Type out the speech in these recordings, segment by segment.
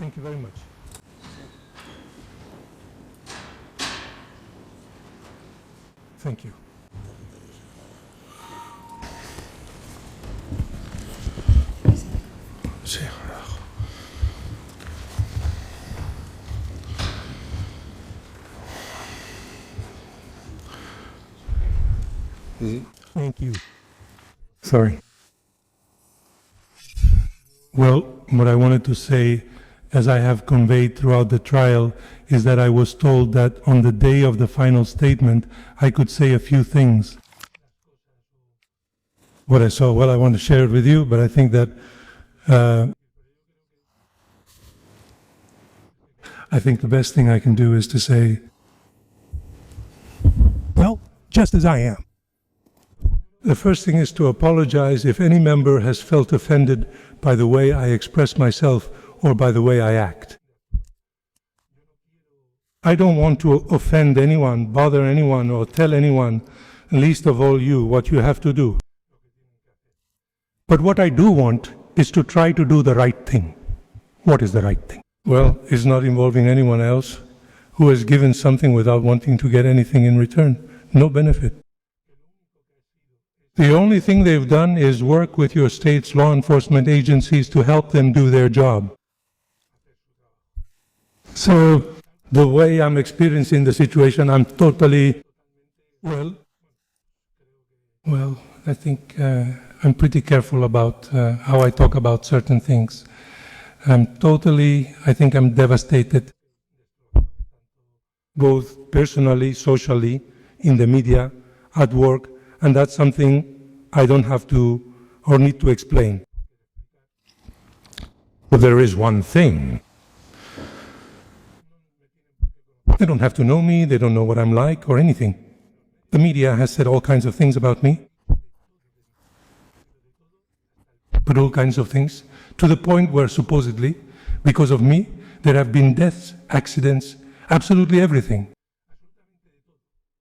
Thank you very much. Thank you. Sí. Thank you. Sorry. Well, what I wanted to say, as I have conveyed throughout the trial, is that I was told that on the day of the final statement, I could say a few things. What I saw, well, I want to share it with you, but I think that the best thing I can do is to say, well, just as I am. The first thing is to apologize if any member has felt offended by the way I express myself or by the way I act. I don't want to offend anyone, bother anyone, or tell anyone, least of all you, what you have to do. But what I do want is to try to do the right thing. What is the right thing? Well, it's not involving anyone else who has given something without wanting to get anything in return. No benefit. The only thing they've done is work with your state's law enforcement agencies to help them do their job. So, the way I'm experiencing the situation, I'm totally, well, I think I'm pretty careful about how I talk about certain things. I think I'm devastated, both personally, socially, in the media, at work, and that's something I don't have to or need to explain. But there is one thing. They don't have to know me, they don't know what I'm like or anything. The media has said all kinds of things about me. But all kinds of things, to the point where supposedly, because of me, there have been deaths, accidents, absolutely everything.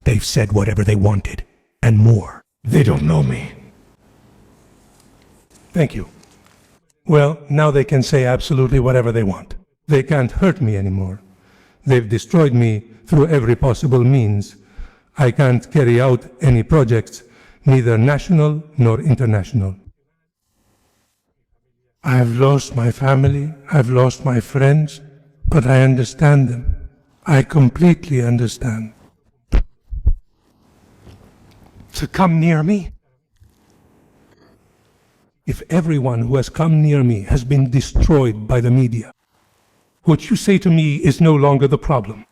They've said whatever they wanted, and more. They don't know me. Thank you. Well, now they can say absolutely whatever they want. They can't hurt me anymore. They've destroyed me through every possible means. I can't carry out any projects, neither national nor international. I've lost my family, I've lost my friends, but I understand them. I completely understand. To come near me? If everyone who has come near me has been destroyed by the media, what you say to me is no longer the problem,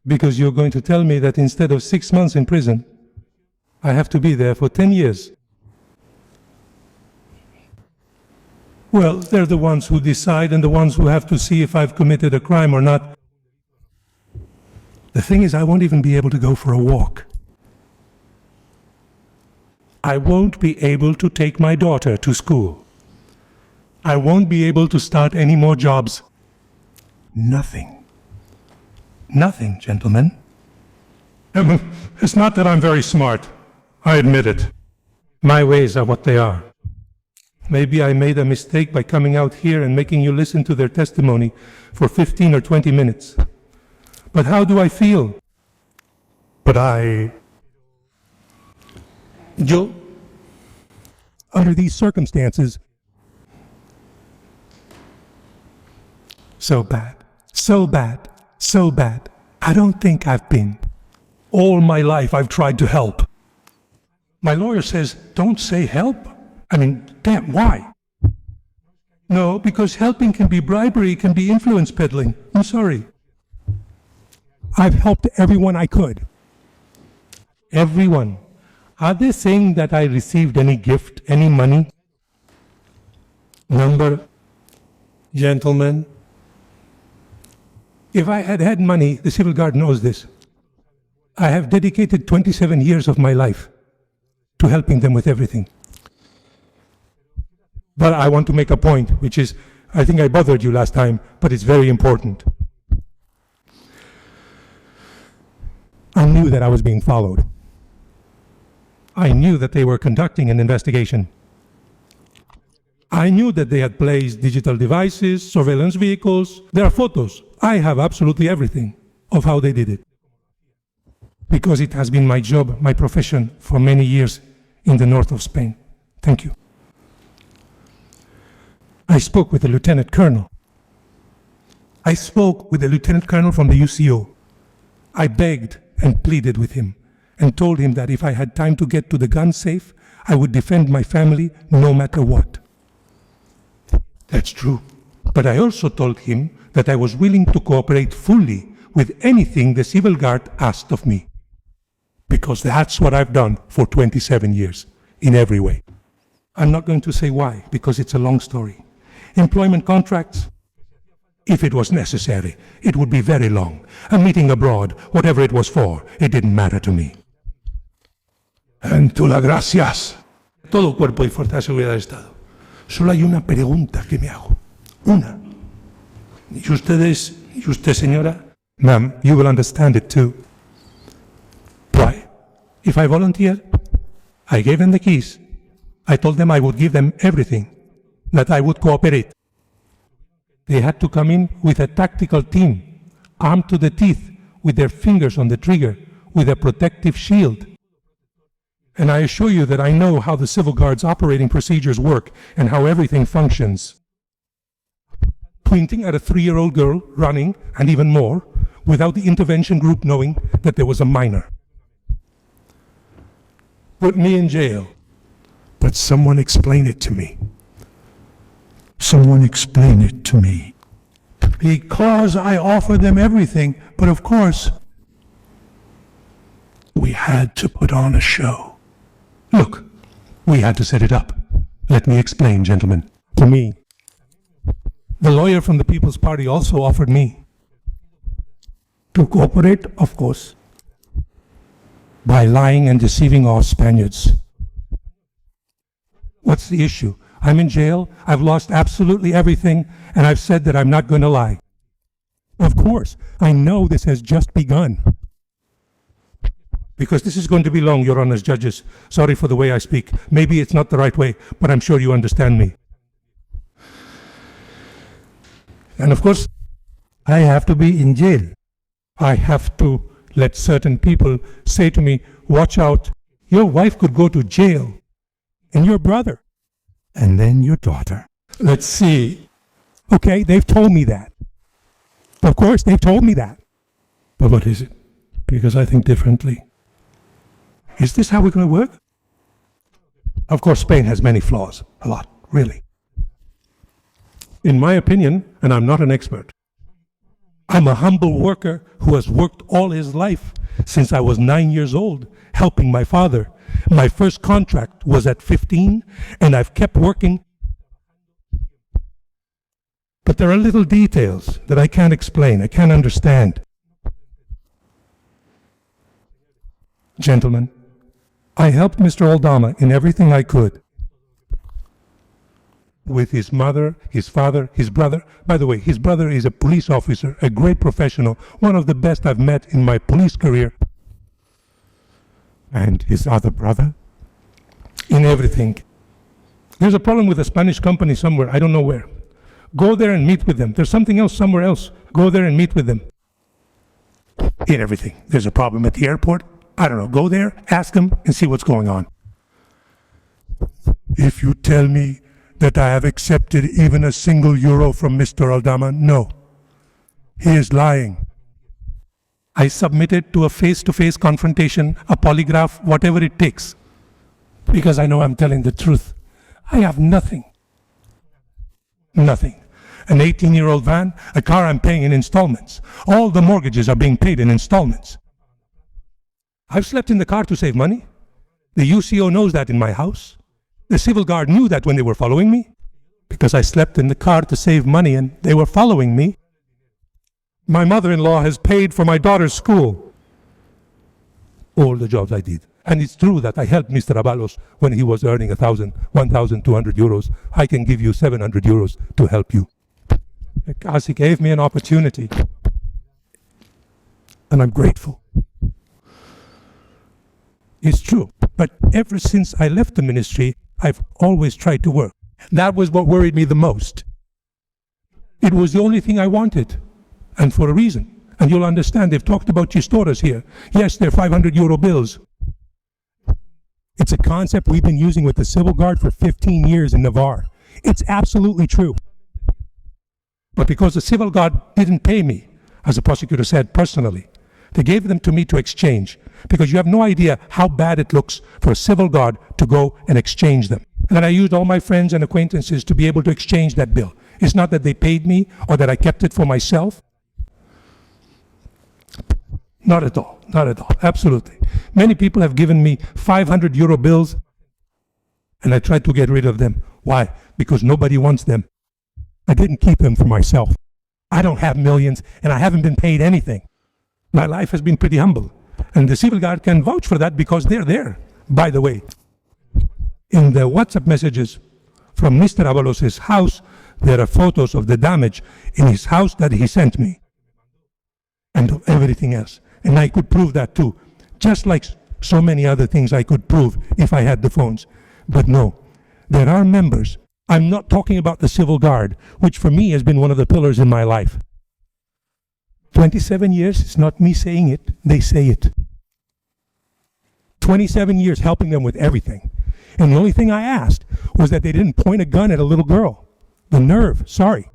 because you're going to tell me that instead of 6 months in prison, I have to be there for 10 years. Well, they're the ones who decide and the ones who have to see if I've committed a crime or not. The thing is, I won't even be able to go for a walk. I won't be able to take my daughter to school. I won't be able to start any more jobs. Nothing. Nothing, gentlemen. It's not that I'm very smart. I admit it. My ways are what they are. Maybe I made a mistake by coming out here and making you listen to their testimony for 15 or 20 minutes. But how do I feel? Yo, under these circumstances, so bad, so bad, so bad. I don't think I've been. All my life I've tried to help. My lawyer says, don't say help. I mean, damn, why? No, because helping can be bribery, can be influence peddling. I'm sorry. I've helped everyone I could. Everyone. Are they saying that I received any gift, any money? Gentlemen, if I had had money, the civil guard knows this. I have dedicated 27 years of my life to helping them with everything. But I want to make a point, which is, I think I bothered you last time, but it's very important. I knew that I was being followed. I knew that they were conducting an investigation. I knew that they had placed digital devices, surveillance vehicles. There are photos. I have absolutely everything of how they did it. Because it has been my job, my profession for many years in the north of Spain. Thank you. I spoke with the lieutenant colonel. I spoke with the lieutenant colonel from the UCO. I begged and pleaded with him and told him that if I had time to get to the gun safe, I would defend my family no matter what. That's true. But I also told him that I was willing to cooperate fully with anything the civil guard asked of me. Because that's what I've done for 27 years, in every way. I'm not going to say why, because it's a long story. Employment contracts, if it was necessary, it would be very long. A meeting abroad, whatever it was for, it didn't matter to me. And tú las gracias. Todo cuerpo y fuerza de seguridad del Estado. Solo hay una pregunta que me hago. Una. Y ustedes, y usted, señora, ma'am, you will understand it too. Why? If I volunteered, I gave them the keys. I told them I would give them everything, that I would cooperate. They had to come in with a tactical team, armed to the teeth, with their fingers on the trigger, with a protective shield. And I assure you that I know how the Civil Guard's operating procedures work and how everything functions. Pointing at a 3-year-old girl running, and even more, without the intervention group knowing that there was a minor. Put me in jail. But someone explain it to me. Someone explain it to me. Because I offered them everything, but of course, we had to put on a show. Look, we had to set it up. Let me explain, gentlemen. To me, the lawyer from the People's Party also offered me to cooperate, of course, by lying and deceiving our Spaniards. What's the issue? I'm in jail, I've lost absolutely everything, and I've said that I'm not going to lie. Of course, I know this has just begun. Because this is going to be long, Your Honors, judges. Sorry for the way I speak. Maybe it's not the right way, but I'm sure you understand me. And of course, I have to be in jail. I have to let certain people say to me, watch out, your wife could go to jail, and your brother, and then your daughter. Let's see. Okay, they've told me that. Of course, they've told me that. But what is it? Because I think differently. Is this how we're going to work? Of course, Spain has many flaws. A lot, really. In my opinion, and I'm not an expert, I'm a humble worker who has worked all his life since I was 9 years old, helping my father. My first contract was at 15, and I've kept working. But there are little details that I can't explain, I can't understand. Gentlemen, I helped Mr. Aldama in everything I could. With his mother, his father, his brother. By the way, his brother is a police officer, a great professional, one of the best I've met in my police career. And his other brother, in everything. There's a problem with a Spanish company somewhere, I don't know where. Go there and meet with them. There's something else somewhere else. Go there and meet with them. In everything. There's a problem at the airport. I don't know. Go there, ask them, and see what's going on. If you tell me that I have accepted even a single euro from Mr. Aldama, no. He is lying. I submitted to a face-to-face confrontation, a polygraph, whatever it takes. Because I know I'm telling the truth. I have nothing. Nothing. An 18-year-old van, a car I'm paying in installments. All the mortgages are being paid in installments. I've slept in the car to save money. The UCO knows that in my house. The Civil Guard knew that when they were following me. Because I slept in the car to save money and they were following me. My mother-in-law has paid for my daughter's school. All the jobs I did. And it's true that I helped Mr. Avalos when he was earning 1,200 euros. I can give you 700 euros to help you. Because he gave me an opportunity. And I'm grateful. It's true. But ever since I left the ministry, I've always tried to work. That was what worried me the most. It was the only thing I wanted, and for a reason. And you'll understand, they've talked about chistoras here. Yes, they're 500 euro bills. It's a concept we've been using with the Civil Guard for 15 years in Navarre. It's absolutely true. But because the Civil Guard didn't pay me, as the prosecutor said personally, they gave them to me to exchange, because you have no idea how bad it looks for a Civil Guard to go and exchange them. And I used all my friends and acquaintances to be able to exchange that bill. It's not that they paid me or that I kept it for myself. Not at all, not at all, absolutely. Many people have given me 500 euro bills, and I tried to get rid of them. Why? Because nobody wants them. I didn't keep them for myself. I don't have millions, and I haven't been paid anything. My life has been pretty humble, and the Civil Guard can vouch for that because they're there. By the way, in the WhatsApp messages from Mr. Abalos's house, there are photos of the damage in his house that he sent me, and everything else. And I could prove that too, just like so many other things I could prove if I had the phones. But no, there are members. I'm not talking about the Civil Guard, which for me has been one of the pillars in my life. 27 years, it's not me saying it, they say it. 27 years helping them with everything. And the only thing I asked was that they didn't point a gun at a little girl. The nerve, sorry.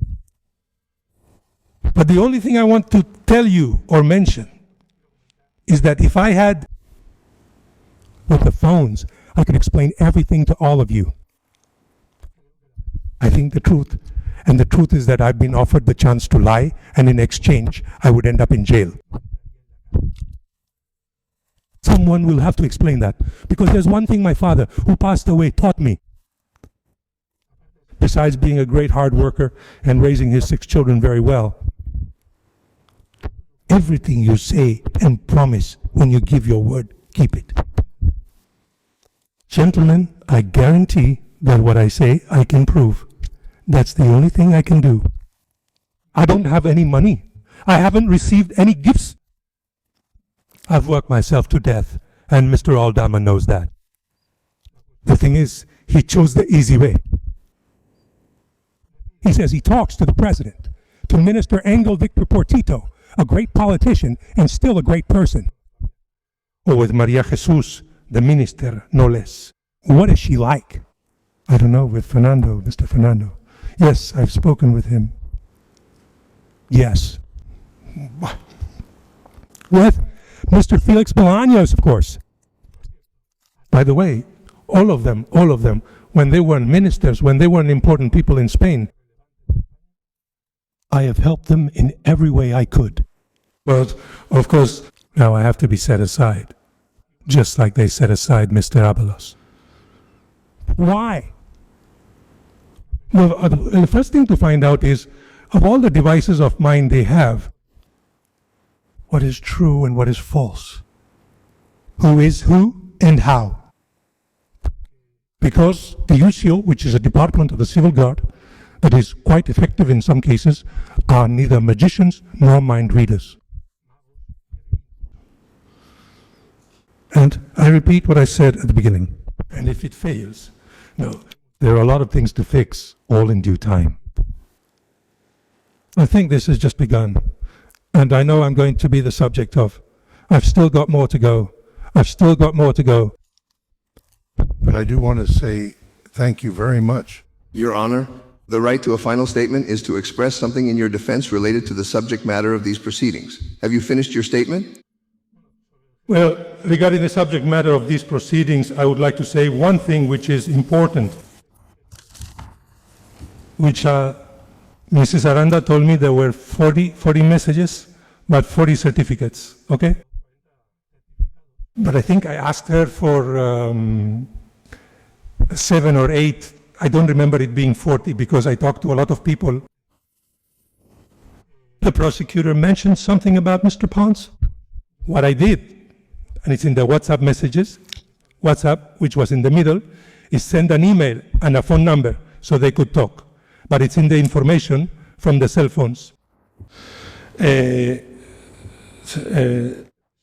But the only thing I want to tell you or mention is that if I had, with the phones, I could explain everything to all of you. I think the truth, and the truth is that I've been offered the chance to lie, and in exchange, I would end up in jail. Someone will have to explain that, because there's one thing my father, who passed away, taught me. Besides being a great hard worker and raising his 6 children very well, everything you say and promise when you give your word, keep it. Gentlemen, I guarantee that what I say, I can prove. That's the only thing I can do. I don't have any money. I haven't received any gifts. I've worked myself to death, and Mr. Aldama knows that. The thing is, he chose the easy way. He says he talks to the president, to Minister Angel Victor Portito, a great politician and still a great person. Or with Maria Jesus, the minister, no less. What is she like? I don't know, with Fernando, Mr. Fernando. Yes, I've spoken with him. Yes. With Mr. Felix Bolaños, of course. By the way, all of them, when they weren't ministers, when they weren't important people in Spain, I have helped them in every way I could. But, of course, now I have to be set aside, just like they set aside Mr. Abalos. Why? Well, the first thing to find out is, of all the devices of mind they have, what is true and what is false? Who is who and how? Because the UCO, which is a department of the Civil Guard, that is quite effective in some cases, are neither magicians nor mind readers. And I repeat what I said at the beginning. And if it fails, no, there are a lot of things to fix, all in due time. I think this has just begun. And I know I'm going to be the subject of, I've still got more to go. I've still got more to go. But I do want to say thank you very much. Your Honor, the right to a final statement is to express something in your defense related to the subject matter of these proceedings. Have you finished your statement? Well, regarding the subject matter of these proceedings, I would like to say one thing which is important, which Mrs. Aranda told me there were 40 messages, but 40 certificates, okay? But I think I asked her for 7 or 8. I don't remember it being 40 because I talked to a lot of people. The prosecutor mentioned something about Mr. Pons. What I did, and it's in the WhatsApp messages, WhatsApp, which was in the middle, is send an email and a phone number so they could talk. But it's in the information from the cell phones.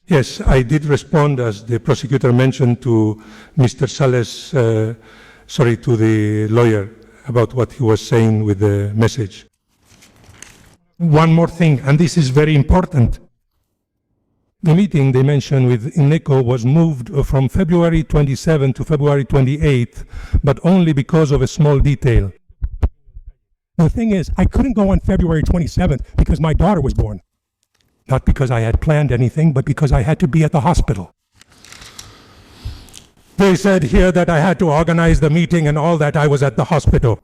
Yes, I did respond, as the prosecutor mentioned, to Mr. Sales, to the lawyer, about what he was saying with the message. One more thing, and this is very important. The meeting they mentioned with INECO was moved from February 27 to February 28, but only because of a small detail. The thing is, I couldn't go on February 27th because my daughter was born. Not because I had planned anything, but because I had to be at the hospital. They said here that I had to organize the meeting and all that. I was at the hospital.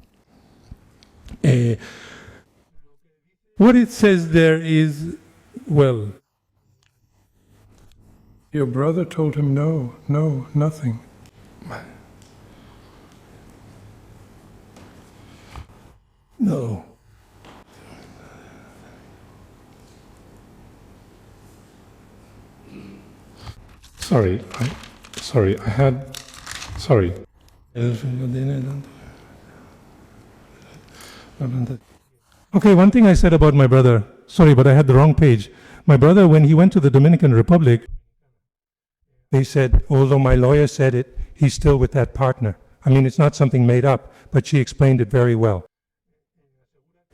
What it says there is, well, Your brother told him no, nothing. no. Sorry. Okay, one thing I said about my brother, sorry, but I had the wrong page. My brother, when he went to the Dominican Republic, they said, although my lawyer said it, he's still with that partner. I mean, it's not something made up, but she explained it very well.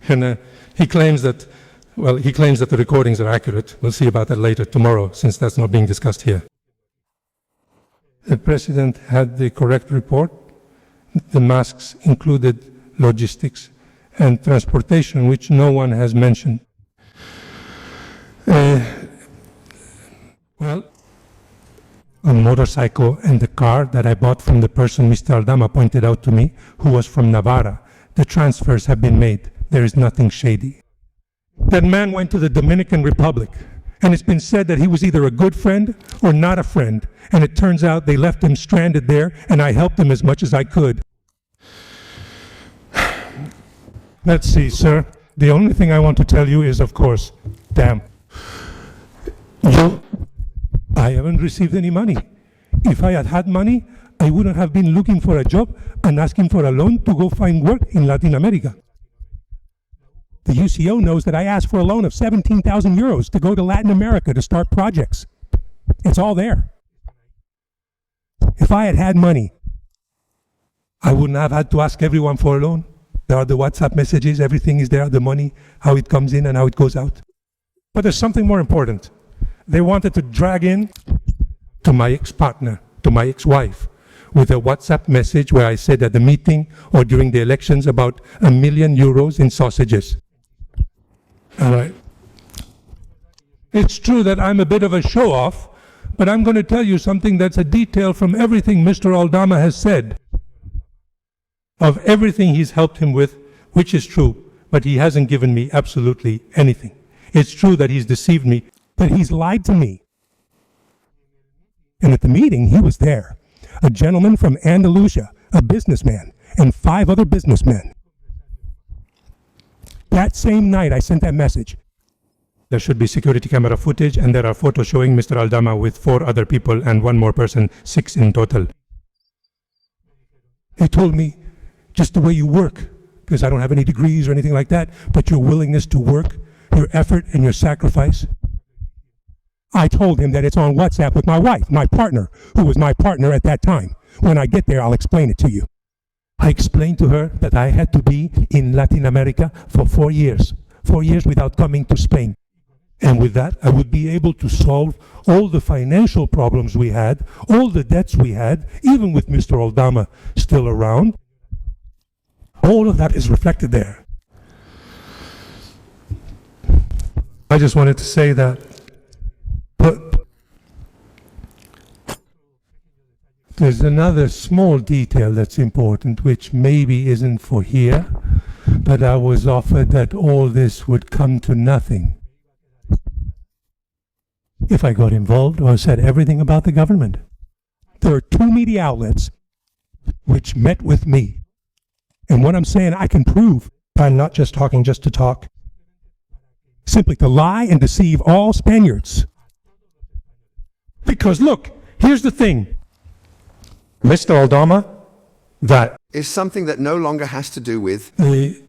And he claims that the recordings are accurate. We'll see about that later, tomorrow, since that's not being discussed here. The president had the correct report. The masks included logistics and transportation, which no one has mentioned. Well, a motorcycle and the car that I bought from the person Mr. Aldama pointed out to me, who was from Navarra. The transfers have been made. There is nothing shady. That man went to the Dominican Republic, and it's been said that he was either a good friend or not a friend, and it turns out they left him stranded there, and I helped him as much as I could. Let's see, sir. The only thing I want to tell you is, of course, damn. I haven't received any money. If I had had money, I wouldn't have been looking for a job and asking for a loan to go find work in Latin America. The UCO knows that I asked for a loan of 17,000 euros to go to Latin America to start projects. It's all there. If I had had money, I wouldn't have had to ask everyone for a loan. There are the WhatsApp messages, everything is there, the money, how it comes in and how it goes out. But there's something more important. They wanted to drag in to my ex-partner, to my ex-wife, with a WhatsApp message where I said at the meeting or during the elections about €1 million in sausages. All right. It's true that I'm a bit of a show-off, but I'm going to tell you something that's a detail from everything Mr. Aldama has said, of everything he's helped him with, which is true, but he hasn't given me absolutely anything. It's true that he's deceived me, but he's lied to me. And at the meeting, he was there. A gentleman from Andalusia, a businessman, and 5 other businessmen. That same night, I sent that message. There should be security camera footage, and there are photos showing Mr. Aldama with 4 other people and 1 more person, 6 in total. They told me, just the way you work, because I don't have any degrees or anything like that, but your willingness to work, your effort and your sacrifice. I told him that it's on WhatsApp with my wife, my partner, who was my partner at that time. When I get there, I'll explain it to you. I explained to her that I had to be in Latin America for 4 years without coming to Spain. And with that, I would be able to solve all the financial problems we had, all the debts we had, even with Mr. Aldama still around. All of that is reflected there. I just wanted to say that. But there's another small detail that's important, which maybe isn't for here, but I was offered that all this would come to nothing if I got involved or said everything about the government. There are 2 media outlets which met with me. And what I'm saying, I can prove. I'm not just talking just to talk. Simply to lie and deceive all Spaniards. Because look, here's the thing. Mr. Aldama, that Is something that no longer has to do with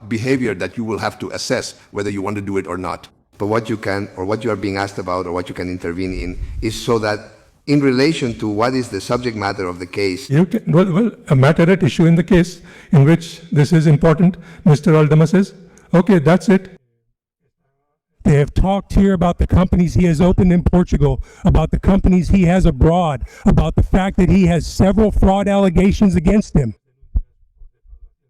behavior that you will have to assess whether you want to do it or not. But what you can, or what you are being asked about, or what you can intervene in, is so that in relation to what is the subject matter of the case. You can, well, a matter at issue in the case in which this is important, Mr. Aldama says, okay, that's it. They have talked here about the companies he has opened in Portugal, about the companies he has abroad, about the fact that he has several fraud allegations against him.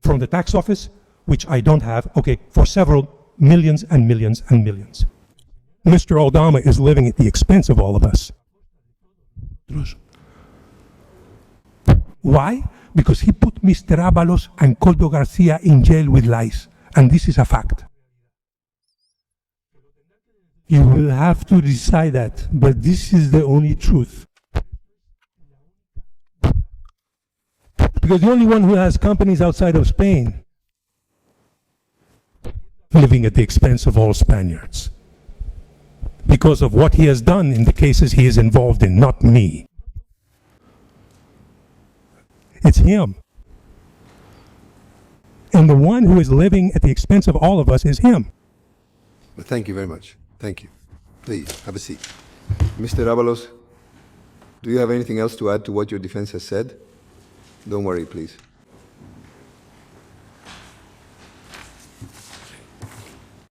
From the tax office, which I don't have, okay, for several millions and millions and millions. Mr. Aldama is living at the expense of all of us. Why? Because he put Mr. Ábalos and Koldo García in jail with lies, and this is a fact. You will have to decide that, but this is the only truth. Because the only one who has companies outside of Spain living at the expense of all Spaniards. Because of what he has done in the cases he is involved in, not me. It's him. And the one who is living at the expense of all of us is him. Well, thank you very much. Thank you. Please, have a seat. Mr. Ábalos, do you have anything else to add to what your defense has said? Don't worry, please.